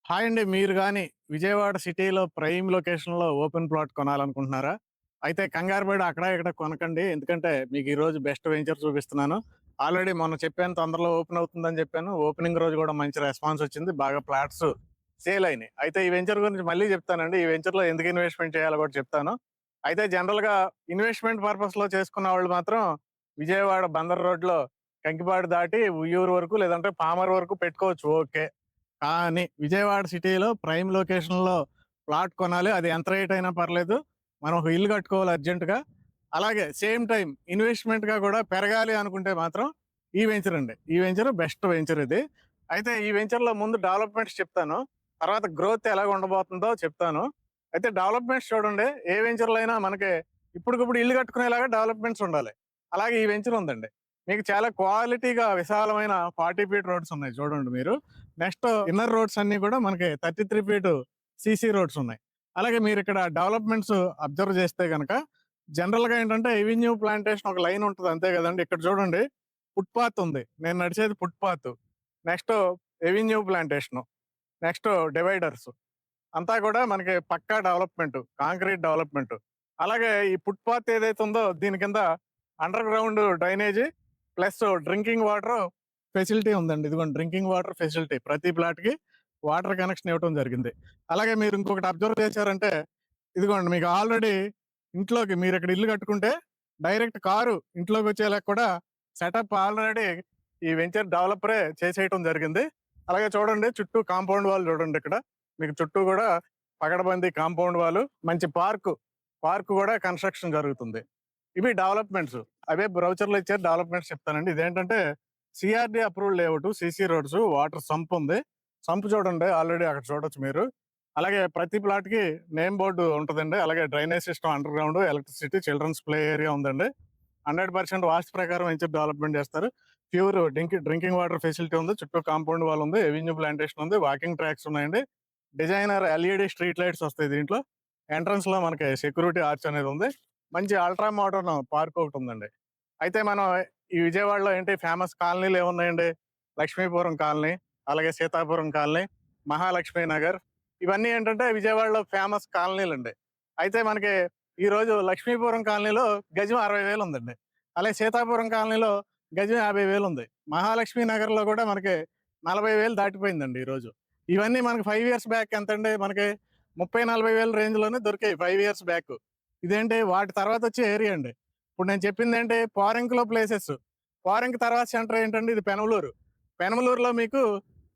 Hi అండి. మీరు గాని విజయవాడ సిటీలో ప్రైమ్ లొకేషన్‌లో ఓపెన్ ప్లాట్ కొనాలనుకుంటున్నారా? అయితే కంగారు పడి అక్కడ, ఇక్కడ కొనకండి. ఎందుకంటే మీకు ఈరోజు బెస్ట్ వెంచర్ చూపిస్తున్నాను. ఆల్రెడీ మొన్న చెప్పాను తొందరలో ఓపెన్ అవుతుందని చెప్పాను. ఓపెనింగ్ రోజు కూడా మంచి రెస్పాన్స్ వచ్చింది. బాగా ఫ్లాట్స్ సేల్ అయినాయి. అయితే ఈ వెంచర్ గురించి మళ్ళీ చెప్తానండి. ఈ వెంచర్‌లో ఎందుకు ఇన్వెస్ట్‌మెంట్ చేయాలో కూడా చెప్తాను. అయితే జనరల్‌గా ఇన్వెస్ట్‌మెంట్ పర్పస్‌లో చేసుకున్న వాళ్ళు మాత్రం విజయవాడ బందర్ రోడ్‌లో కంకిపాడు దాటి ఉయ్యూరు వరకు లేదంటే పామర్ వరకు పెట్టుకోవచ్చు ఓకే. కానీ విజయవాడ సిటీలో ప్రైమ్ లొకేషన్‌లో ప్లాట్ కొనాలి. అది ఎంత రేట్ అయినా పర్లేదు. మనం ఒక ఇల్లు కట్టుకోవాలి అర్జెంట్‌గా. అలాగే సేమ్ టైమ్ ఇన్వెస్ట్‌మెంట్‌గా కూడా పెరగాలి అనుకుంటే మాత్రం ఈ వెంచర్ అండి. ఈ వెంచర్ బెస్ట్ వెంచర్ ఇది. అయితే ఈ వెంచర్‌లో ముందు డెవలప్‌మెంట్స్ చెప్తాను. తర్వాత గ్రోత్ ఎలాగ ఉండబోతుందో చెప్తాను. అయితే డెవలప్‌మెంట్స్ చూడండి. ఏ వెంచర్‌లో అయినా మనకి ఇప్పటికిప్పుడు ఇల్లు కట్టుకునేలాగా డెవలప్‌మెంట్స్ ఉండాలి. అలాగే ఈ వెంచర్ ఉందండి. మీకు చాలా క్వాలిటీగా విశాలమైన 40 ఫీట్ రోడ్స్ ఉన్నాయి చూడండి మీరు. నెక్స్ట్ ఇన్నర్ రోడ్స్ అన్ని కూడా మనకి 33 ఫీట్ సీసీ రోడ్స్ ఉన్నాయి. అలాగే మీరు ఇక్కడ డెవలప్మెంట్స్ అబ్జర్వ్ చేస్తే గనక జనరల్ గా ఏంటంటే ఎవెన్యూ ప్లాంటేషన్ ఒక లైన్ ఉంటుంది అంతే కదండి. ఇక్కడ చూడండి ఫుట్పాత్ ఉంది. నేను నడిచేది footpath. Next avenue plantation, next dividers అంతా కూడా మనకి పక్కా డెవలప్మెంట్, కాంక్రీట్ డెవలప్మెంట్. అలాగే ఈ ఫుట్పాత్ ఏదైతే ఉందో దీని కింద under ground drainage plus drinking water facility ఉందండి. ఇదిగోండి డ్రింకింగ్ వాటర్ ఫెసిలిటీ ప్రతి ప్లాట్ కి వాటర్ కనెక్షన్ ఇవ్వడం జరిగింది. అలాగే మీరు ఇంకొకటి అబ్జర్వ్ చేశారంటే ఇదిగోండి మీకు ఆల్రెడీ ఇంట్లోకి మీరు ఇక్కడ ఇల్లు కట్టుకుంటే డైరెక్ట్ కారు ఇంట్లోకి వచ్చేలా కూడా సెటప్ ఆల్రెడీ ఈ వెంచర్ డెవలపరే చేసేయటం జరిగింది. అలాగే చూడండి చుట్టూ కాంపౌండ్ వాల్ చూడండి ఇక్కడ మీకు చుట్టూ కూడా పగడబంది కాంపౌండ్ వాల్, మంచి పార్క్ కూడా కన్స్ట్రక్షన్ జరుగుతుంది. ఇవి డెవలప్మెంట్స్. అవే బ్రౌచర్లో ఇచ్చారు డెవలప్మెంట్స్ చెప్తానండి. ఇదేంటంటే CRD approved layout, CC roads, water sump ఉంది. సంప్ చూడండి ఆల్రెడీ అక్కడ చూడొచ్చు మీరు. అలాగే ప్రతి ప్లాట్ కి నేమ్ బోర్డు ఉంటుందండి. అలాగే drainage system underground, electricity, children's play area ఉందండి. 100% వాస్తు ప్రకారం వెంచర్ డెవలప్మెంట్ చేస్తారు. ప్యూర్ డ్రింకింగ్ వాటర్ ఫెసిలిటీ ఉంది. చుట్టూ కాంపౌండ్ వాల్ ఉంది. ఎవెన్యూ ప్లాంటేషన్ ఉంది. వాకింగ్ ట్రాక్స్ ఉన్నాయండి. డిజైనర్ ఎల్ఈడి స్ట్రీట్ లైట్స్ వస్తాయి దీంట్లో. ఎంట్రన్స్ లో మనకి సెక్యూరిటీ ఆర్చ్ అనేది ఉంది. మంచి అల్ట్రా మోడర్న్ పార్క్ ఒకటి ఉందండి. అయితే మనం ఈ విజయవాడలో ఏంటి ఫేమస్ కాలనీలు ఏమున్నాయండి? లక్ష్మీపురం కాలనీ, అలాగే సీతాపురం కాలనీ, మహాలక్ష్మి నగర్, ఇవన్నీ ఏంటంటే విజయవాడలో ఫేమస్ కాలనీలు అండి. అయితే మనకి ఈ రోజు లక్ష్మీపురం కాలనీలో గజం 60,000 ఉందండి. అలాగే సీతాపురం కాలనీలో గజం 50,000 ఉంది. మహాలక్ష్మి నగర్ లో కూడా మనకి 40,000 దాటిపోయిందండి ఈ రోజు. ఇవన్నీ మనకి 5 ఇయర్స్ బ్యాక్ ఎంతండి? మనకి 30-40,000 రేంజ్ లోనే దొరికాయి 5 ఇయర్స్ బ్యాక్. ఇదేంటి వాటి తర్వాత వచ్చే ఏరియా అండి. ఇప్పుడు నేను చెప్పింది ఏంటి పారెంక్ లో ప్లేసెస్. పారెంక్ తర్వాత సెంటర్ ఏంటండి? ఇది పెనమలూరు. పెనమలూరులో మీకు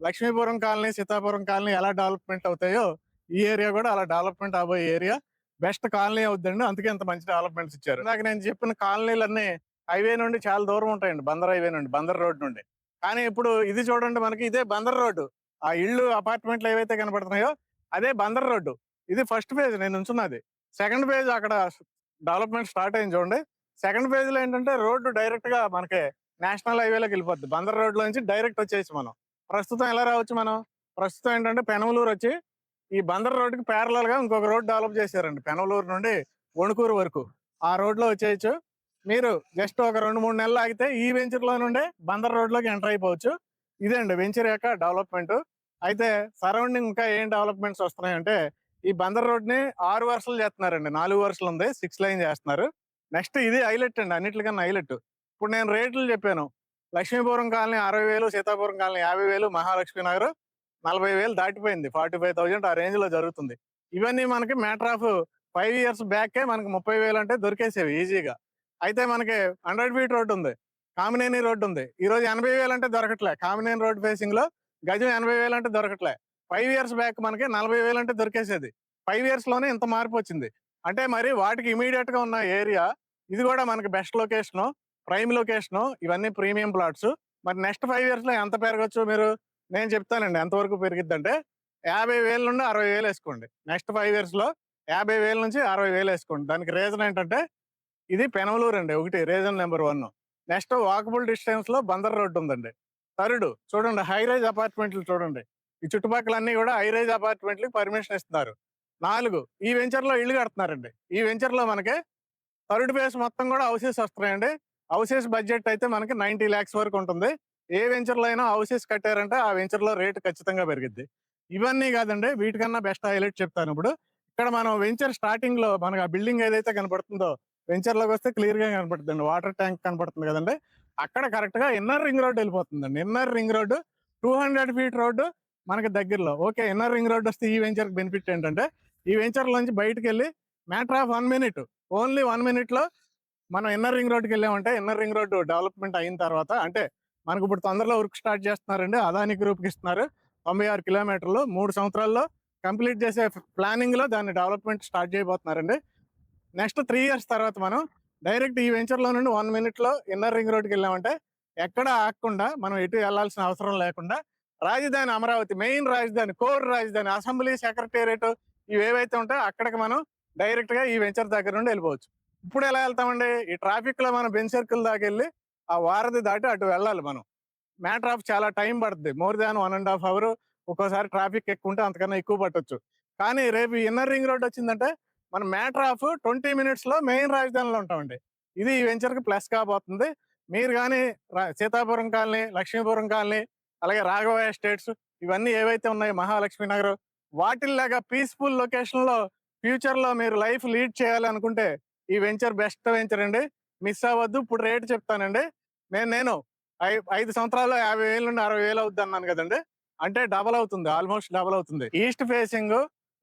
లక్ష్మీపురం కాలనీ, సీతాపురం కాలనీ ఎలా డెవలప్మెంట్ అవుతాయో ఈ ఏరియా కూడా అలా డెవలప్మెంట్ అవబోయే ఏరియా. బెస్ట్ కాలనీ అవుద్దండి. అందుకే ఇంత మంచి డెవలప్మెంట్స్ ఇచ్చారు. ఇందాక నేను చెప్పిన కాలనీలన్నీ హైవే నుండి చాలా దూరం ఉంటాయండి. బందర్ హైవే నుండి, బందర్ రోడ్ నుండి. కానీ ఇప్పుడు ఇది చూడండి మనకి ఇదే బందర్ రోడ్డు. ఆ ఇళ్ళు అపార్ట్మెంట్లు ఏవైతే కనబడుతున్నాయో అదే బందర్ రోడ్డు. ఇది ఫస్ట్ ఫేజ్ నేను ఉంచున్నది. సెకండ్ ఫేజ్ అక్కడ డెవలప్మెంట్ స్టార్ట్ అయింది చూడండి. సెకండ్ ఫేజ్ లో ఏంటంటే రోడ్డు డైరెక్ట్ గా మనకి నేషనల్ హైవేలోకి వెళ్ళిపోద్ది. బందర్ రోడ్ లో నుంచి డైరెక్ట్ వచ్చేసి మనం ప్రస్తుతం ఎలా రావచ్చు మనం? ప్రస్తుతం ఏంటంటే పెనమలూరు వచ్చి ఈ బందర్ రోడ్డుకి ప్యారలల్ గా ఇంకొక రోడ్ డెవలప్ చేశారండి. పెనమలూరు నుండి వణుకూరు వరకు ఆ రోడ్ లో వచ్చేయచ్చు. మీరు జస్ట్ ఒక 2-3 నెలలు ఆగితే ఈ వెంచర్ లో నుండే బందర్ రోడ్ లోకి ఎంటర్ అయిపోవచ్చు. ఇదే అండి వెంచర్ యొక్క డెవలప్మెంట్. అయితే సరౌండింగ్ ఇంకా ఏం డెవలప్మెంట్స్ వస్తున్నాయంటే ఈ బందర్ రోడ్ ని 6 వరుసలు చేస్తున్నారండి. 4 వరుసలు ఉంది, 6 లైన్ చేస్తున్నారు. నెక్స్ట్ ఇది హైలైట్ అండి, అన్నిటికన్నా హైలైట్. ఇప్పుడు నేను రేట్లు చెప్పాను. లక్ష్మీపురం కాలనీ 60,000, సీతాపురం కాలనీ 50,000, మహాలక్ష్మి నగర్ 40,000 దాటిపోయింది. 45,000 ఆ రేంజ్ లో జరుగుతుంది. ఇవన్నీ మనకి మ్యాటర్ ఆఫ్ 5 ఇయర్స్ బ్యాకే మనకి 30,000 అంటే దొరికేసేవి ఈజీగా. అయితే మనకి 100 ఫీట్ రోడ్ ఉంది, కామినేని రోడ్ ఉంది. ఈ రోజు 80,000 అంటే దొరకట్లే. కామినేని రోడ్ ఫేసింగ్ లో గజం 80,000 అంటే దొరకట్లే. 5 ఇయర్స్ బ్యాక్ మనకి 40,000 అంటే దొరికేసేది. 5 ఇయర్స్ లోనే ఇంత మార్పు వచ్చింది. అంటే మరి వాటికి ఇమీడియట్ గా ఉన్న ఏరియా ఇది కూడా మనకి బెస్ట్ లొకేషన్, ప్రైమ్ లొకేషన్, ఇవన్నీ ప్రీమియం ప్లాట్స్. మరి నెక్స్ట్ 5 ఇయర్స్ లో ఎంత పెరగచ్చు మీరు? నేను చెప్తానండి ఎంతవరకు పెరిగిద్దంటే 50,000 నుండి 60,000 వేసుకోండి. నెక్స్ట్ 5 ఇయర్స్ లో 50,000 నుంచి 60,000 వేసుకోండి. దానికి రీజన్ ఏంటంటే ఇది పెనమలూరు అండి. ఒకటి reason number 1. Next walkable distance లో బందర్ రోడ్డు ఉందండి. థర్డ్ చూడండి హైరైజ్ అపార్ట్మెంట్లు చూడండి. ఈ చుట్టుపక్కలన్నీ కూడా హైరైజ్ అపార్ట్మెంట్లకు పర్మిషన్ ఇస్తున్నారు. 4 ఈ వెంచర్ లో ఇల్లు కడుతున్నారండి. ఈ వెంచర్ లో మనకి థర్డ్ ఫేజ్ మొత్తం కూడా హౌసెస్ వస్తున్నాయండి. హౌసెస్ బడ్జెట్ అయితే మనకి 90 lakhs వరకు ఉంటుంది. ఏ వెంచర్ లో అయినా హౌసెస్ కట్టారంటే ఆ వెంచర్ లో రేటు ఖచ్చితంగా పెరిగిద్ది. ఇవన్నీ కాదండి, వీటికన్నా బెస్ట్ హైలైట్ చెప్తాను ఇప్పుడు. ఇక్కడ మనం వెంచర్ స్టార్టింగ్ లో మనకు ఆ బిల్డింగ్ ఏదైతే కనపడుతుందో, వెంచర్ లోకి వస్తే క్లియర్ గా కనపడుతుంది, వాటర్ ట్యాంక్ కనపడుతుంది కదండి. అక్కడ కరెక్ట్ గా ఇన్నర్ రింగ్ రోడ్ వెళ్ళిపోతుందండి. Inner ring road 200 feet road మనకి దగ్గరలో. ఓకే, ఇన్నర్ రింగ్ రోడ్ వస్తే ఈ వెంచర్ బెనిఫిట్ ఏంటంటే, ఈ వెంచర్ లోంచి బయటకు వెళ్ళి matter of 1 minute, only 1 minute లో మనం ఇన్నర్ రింగ్ రోడ్కి వెళ్ళామంటే, ఇన్నర్ రింగ్ రోడ్ డెవలప్మెంట్ అయిన తర్వాత, అంటే మనకు ఇప్పుడు తొందరలో వర్క్ స్టార్ట్ చేస్తున్నారండి, అదాని గ్రూప్కి ఇస్తున్నారు. 96 కిలోమీటర్లు 3 సంవత్సరాల్లో కంప్లీట్ చేసే ప్లానింగ్ లో దాన్ని డెవలప్మెంట్ స్టార్ట్ చేయబోతున్నారండి. నెక్స్ట్ 3 years తర్వాత మనం డైరెక్ట్ ఈ వెంచర్ లో నుండి 1 minute లో ఇన్నర్ రింగ్ రోడ్కి వెళ్ళామంటే, ఎక్కడ ఆగకుండా మనం ఎటు వెళ్ళాల్సిన అవసరం లేకుండా రాజధాని అమరావతి, మెయిన్ రాజధాని, కోర్ రాజధాని, అసెంబ్లీ, సెక్రటేరియట్, ఇవి ఏవైతే ఉంటాయో అక్కడికి మనం డైరెక్ట్ గా ఈ వెంచర్ దగ్గర నుండి వెళ్ళిపోవచ్చు. ఇప్పుడు ఎలా వెళ్తామండి, ఈ ట్రాఫిక్ లో మనం బెంచ్ సర్కిల్ దాకా వెళ్ళి ఆ వారధి దాటి అటు వెళ్ళాలి మనం. మ్యాటర్ ఆఫ్ చాలా టైం పడుతుంది, మోర్ దాన్ 1.5 hours. ఒక్కోసారి ట్రాఫిక్ ఎక్కువ ఉంటే అంతకన్నా ఎక్కువ పట్టొచ్చు. కానీ రేపు ఇన్నర్ రింగ్ రోడ్ వచ్చిందంటే మనం మ్యాటర్ ఆఫ్ 20 minutes లో మెయిన్ రాజధానిలో ఉంటామండి. ఇది ఈ వెంచర్ కి ప్లస్ కాబోతుంది. మీరు కానీ సీతాపురం కాలనీ, లక్ష్మీపురం కాలనీ, అలాగే రాఘవ ఎస్టేట్స్, ఇవన్నీ ఏవైతే ఉన్నాయో, మహాలక్ష్మి నగర్, వాటిల్లాగా పీస్ఫుల్ లొకేషన్ లో ఫ్యూచర్ లో మీరు లైఫ్ లీడ్ చేయాలి అనుకుంటే ఈ వెంచర్ బెస్ట్ వెంచర్ అండి. మిస్ అవ్వద్దు. ఇప్పుడు రేట్ చెప్తానండి. నేను 5 సంవత్సరాల్లో 50,000 నుండి 60,000 అవుద్ది అన్నాను కదండి. అంటే డబల్ అవుతుంది, ఆల్మోస్ట్ డబల్ అవుతుంది. ఈస్ట్ ఫేసింగ్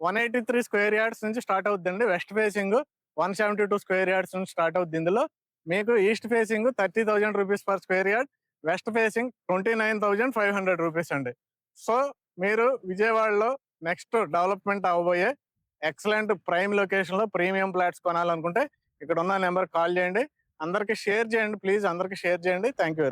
183 స్క్వేర్ యార్డ్స్ నుంచి స్టార్ట్ అవుతుందండి. వెస్ట్ ఫేసింగ్ 172 స్క్వేర్ యార్డ్స్ నుంచి స్టార్ట్ అవుతుంది. ఇందులో మీకు east facing 30,000 rupees per square yard, west facing 29,500 rupees అండి. సో మీరు విజయవాడలో నెక్స్ట్ డెవలప్మెంట్ అవబోయే ఎక్సలెంట్ ప్రైమ్ లొకేషన్ లో ప్రీమియం ఫ్లాట్స్ కొనాలనుకుంటే ఇక్కడ ఉన్న నెంబర్ కాల్ చేయండి. అందరికి షేర్ చేయండి ప్లీజ్, అందరికి షేర్ చేయండి. Thank you.